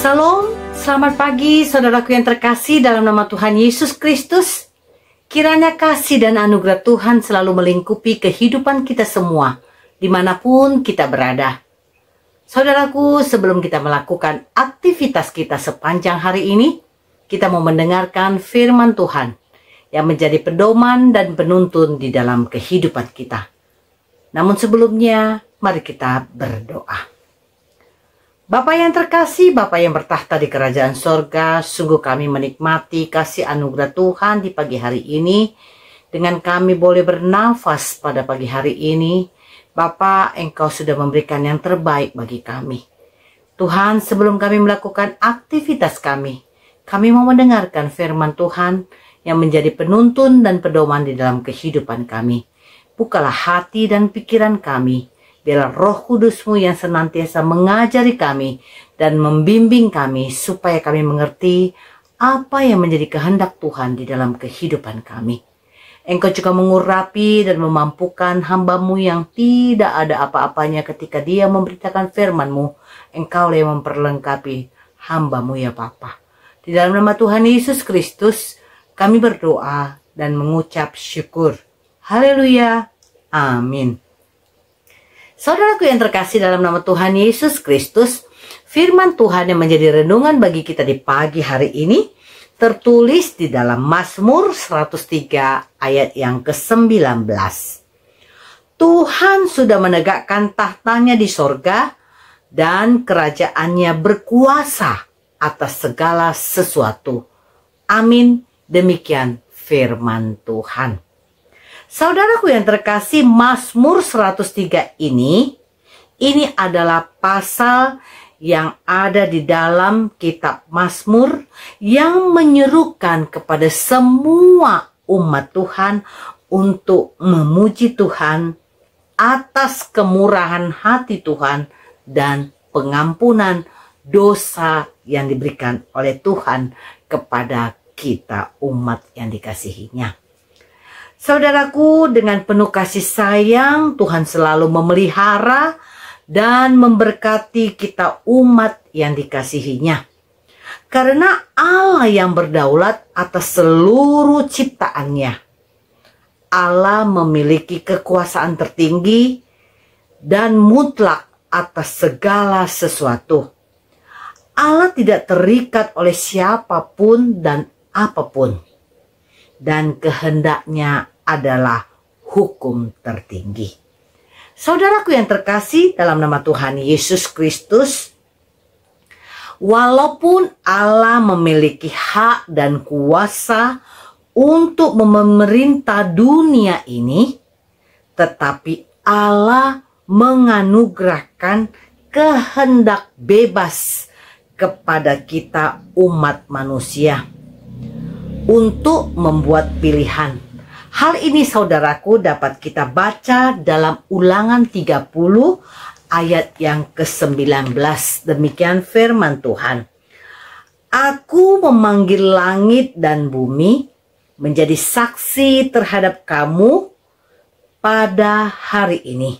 Salam, selamat pagi saudaraku yang terkasih dalam nama Tuhan Yesus Kristus. Kiranya kasih dan anugerah Tuhan selalu melingkupi kehidupan kita semua, dimanapun kita berada. Saudaraku, sebelum kita melakukan aktivitas kita sepanjang hari ini, kita mau mendengarkan firman Tuhan yang menjadi pedoman dan penuntun di dalam kehidupan kita. Namun sebelumnya, mari kita berdoa. Bapa yang terkasih, Bapa yang bertahta di kerajaan sorga, sungguh kami menikmati kasih anugerah Tuhan di pagi hari ini. Dengan kami boleh bernafas pada pagi hari ini, Bapa, Engkau sudah memberikan yang terbaik bagi kami. Tuhan, sebelum kami melakukan aktivitas kami mau mendengarkan firman Tuhan yang menjadi penuntun dan pedoman di dalam kehidupan kami. Bukalah hati dan pikiran kami, biarlah Roh Kudus-Mu yang senantiasa mengajari kami dan membimbing kami supaya kami mengerti apa yang menjadi kehendak Tuhan di dalam kehidupan kami. Engkau juga mengurapi dan memampukan hamba-Mu yang tidak ada apa-apanya ketika dia memberitakan firman-Mu. Engkau yang memperlengkapi hamba-Mu ya Bapa. Di dalam nama Tuhan Yesus Kristus kami berdoa dan mengucap syukur. Haleluya. Amin. Saudaraku yang terkasih dalam nama Tuhan Yesus Kristus, firman Tuhan yang menjadi renungan bagi kita di pagi hari ini tertulis di dalam Mazmur 103 ayat yang ke-19. Tuhan sudah menegakkan tahtanya di sorga dan kerajaannya berkuasa atas segala sesuatu. Amin. Demikian firman Tuhan. Saudaraku yang terkasih, Mazmur 103 ini adalah pasal yang ada di dalam kitab Mazmur yang menyerukan kepada semua umat Tuhan untuk memuji Tuhan atas kemurahan hati Tuhan dan pengampunan dosa yang diberikan oleh Tuhan kepada kita umat yang dikasihinya. Saudaraku, dengan penuh kasih sayang Tuhan selalu memelihara dan memberkati kita umat yang dikasihinya. Karena Allah yang berdaulat atas seluruh ciptaannya. Allah memiliki kekuasaan tertinggi dan mutlak atas segala sesuatu. Allah tidak terikat oleh siapapun dan apapun. Dan kehendaknya adalah hukum tertinggi. Saudaraku yang terkasih dalam nama Tuhan Yesus Kristus, walaupun Allah memiliki hak dan kuasa untuk memerintah dunia ini, tetapi Allah menganugerahkan kehendak bebas kepada kita umat manusia untuk membuat pilihan. Hal ini saudaraku dapat kita baca dalam Ulangan 30 ayat yang ke-19. Demikian firman Tuhan. Aku memanggil langit dan bumi menjadi saksi terhadap kamu pada hari ini.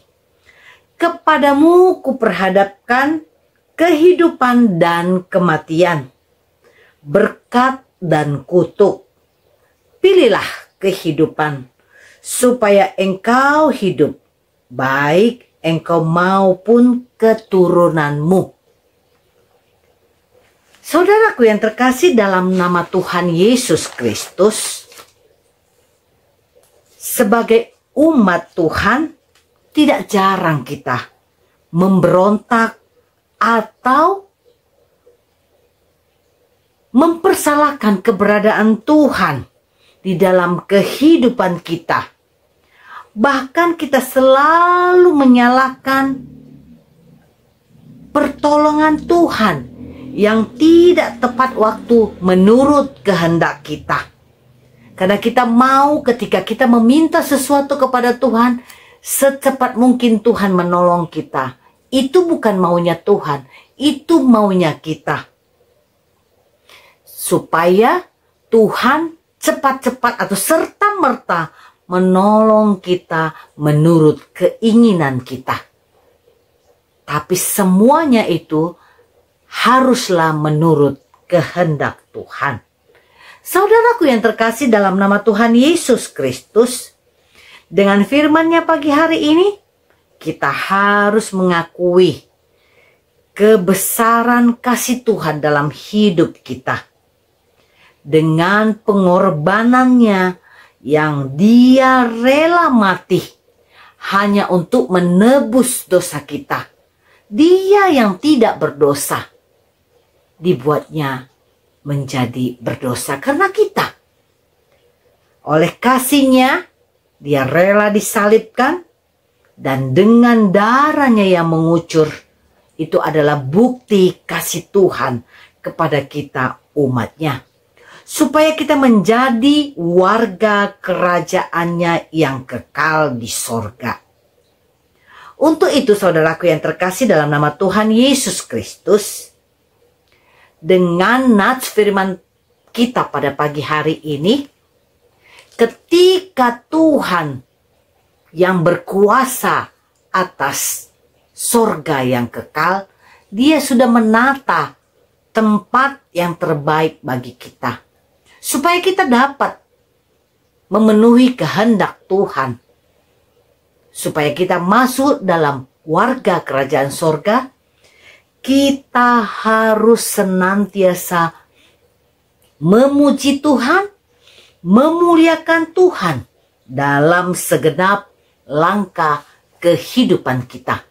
Kepadamu kuperhadapkan kehidupan dan kematian, berkat dan kutuk. Pilihlah kehidupan supaya engkau hidup, baik engkau maupun keturunanmu. Saudaraku yang terkasih dalam nama Tuhan Yesus Kristus, sebagai umat Tuhan tidak jarang kita memberontak atau mempersalahkan keberadaan Tuhan di dalam kehidupan kita. Bahkan kita selalu menyalahkan pertolongan Tuhan yang tidak tepat waktu menurut kehendak kita. Karena kita mau ketika kita meminta sesuatu kepada Tuhan, secepat mungkin Tuhan menolong kita. Itu bukan maunya Tuhan, itu maunya kita. Supaya Tuhan cepat-cepat atau serta-merta menolong kita menurut keinginan kita. Tapi semuanya itu haruslah menurut kehendak Tuhan. Saudaraku yang terkasih dalam nama Tuhan Yesus Kristus, dengan firman-Nya pagi hari ini, kita harus mengakui kebesaran kasih Tuhan dalam hidup kita. Dengan pengorbanannya yang Dia rela mati hanya untuk menebus dosa kita. Dia yang tidak berdosa dibuatnya menjadi berdosa karena kita. Oleh kasih-Nya Dia rela disalibkan, dan dengan darah-Nya yang mengucur, itu adalah bukti kasih Tuhan kepada kita umat-Nya, supaya kita menjadi warga kerajaan-Nya yang kekal di sorga. Untuk itu saudaraku yang terkasih dalam nama Tuhan Yesus Kristus, dengan nats firman kita pada pagi hari ini, ketika Tuhan yang berkuasa atas sorga yang kekal, Dia sudah menata tempat yang terbaik bagi kita, supaya kita dapat memenuhi kehendak Tuhan, supaya kita masuk dalam warga kerajaan sorga. Kita harus senantiasa memuji Tuhan, memuliakan Tuhan dalam segenap langkah kehidupan kita.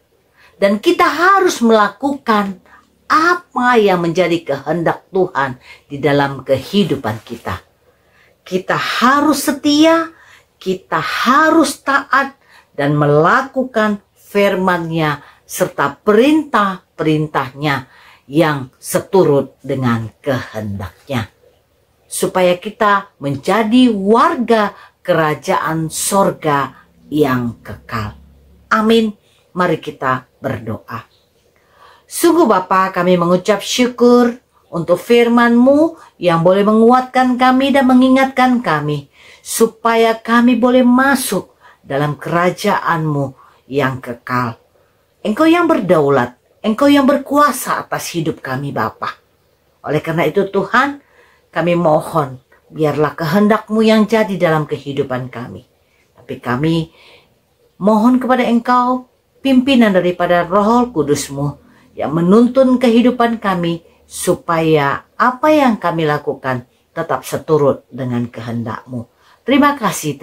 Dan kita harus melakukan apa yang menjadi kehendak Tuhan di dalam kehidupan kita. Kita harus setia, kita harus taat dan melakukan firman-Nya serta perintah-perintahnya yang seturut dengan kehendak-Nya, supaya kita menjadi warga kerajaan sorga yang kekal. Amin. Mari kita berdoa. Sungguh Bapa, kami mengucap syukur untuk firman-Mu yang boleh menguatkan kami dan mengingatkan kami, supaya kami boleh masuk dalam kerajaan-Mu yang kekal. Engkau yang berdaulat, Engkau yang berkuasa atas hidup kami Bapa. Oleh karena itu Tuhan, kami mohon, biarlah kehendak-Mu yang jadi dalam kehidupan kami. Tapi kami mohon kepada Engkau pimpinan daripada Roh Kudus-Mu yang menuntun kehidupan kami, supaya apa yang kami lakukan tetap seturut dengan kehendak-Mu. Terima kasih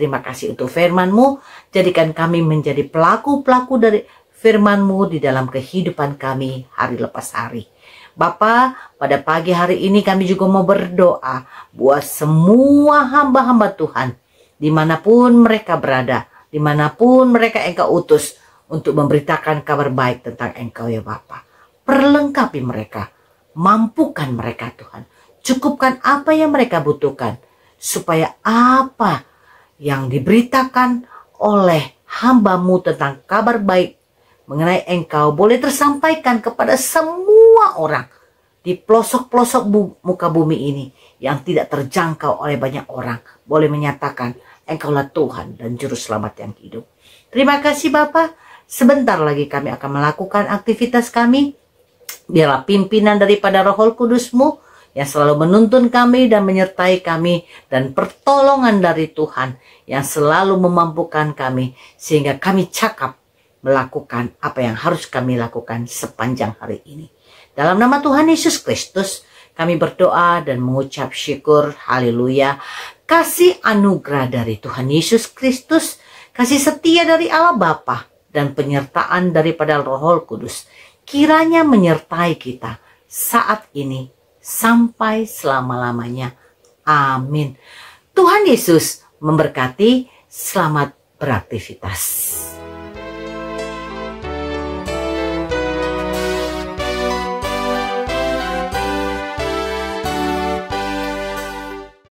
untuk firman-Mu. Jadikan kami menjadi pelaku-pelaku dari firman-Mu di dalam kehidupan kami hari lepas hari. Bapa, pada pagi hari ini kami juga mau berdoa buat semua hamba-hamba Tuhan, dimanapun mereka berada, dimanapun mereka Engkau utus untuk memberitakan kabar baik tentang Engkau ya Bapa. Perlengkapi mereka, mampukan mereka Tuhan, cukupkan apa yang mereka butuhkan, supaya apa yang diberitakan oleh hamba-Mu tentang kabar baik mengenai Engkau boleh tersampaikan kepada semua orang di pelosok-pelosok muka bumi ini yang tidak terjangkau oleh banyak orang, boleh menyatakan Engkaulah Tuhan dan Juru Selamat yang hidup. Terima kasih Bapa. Sebentar lagi kami akan melakukan aktivitas kami. Biarlah pimpinan daripada Roh Kudus-Mu yang selalu menuntun kami dan menyertai kami, dan pertolongan dari Tuhan yang selalu memampukan kami, sehingga kami cakap melakukan apa yang harus kami lakukan sepanjang hari ini. Dalam nama Tuhan Yesus Kristus, kami berdoa dan mengucap syukur. Haleluya. Kasih anugerah dari Tuhan Yesus Kristus, kasih setia dari Allah Bapa, dan penyertaan daripada Roh Kudus kiranya menyertai kita saat ini sampai selama-lamanya. Amin. Tuhan Yesus memberkati. Selamat beraktivitas.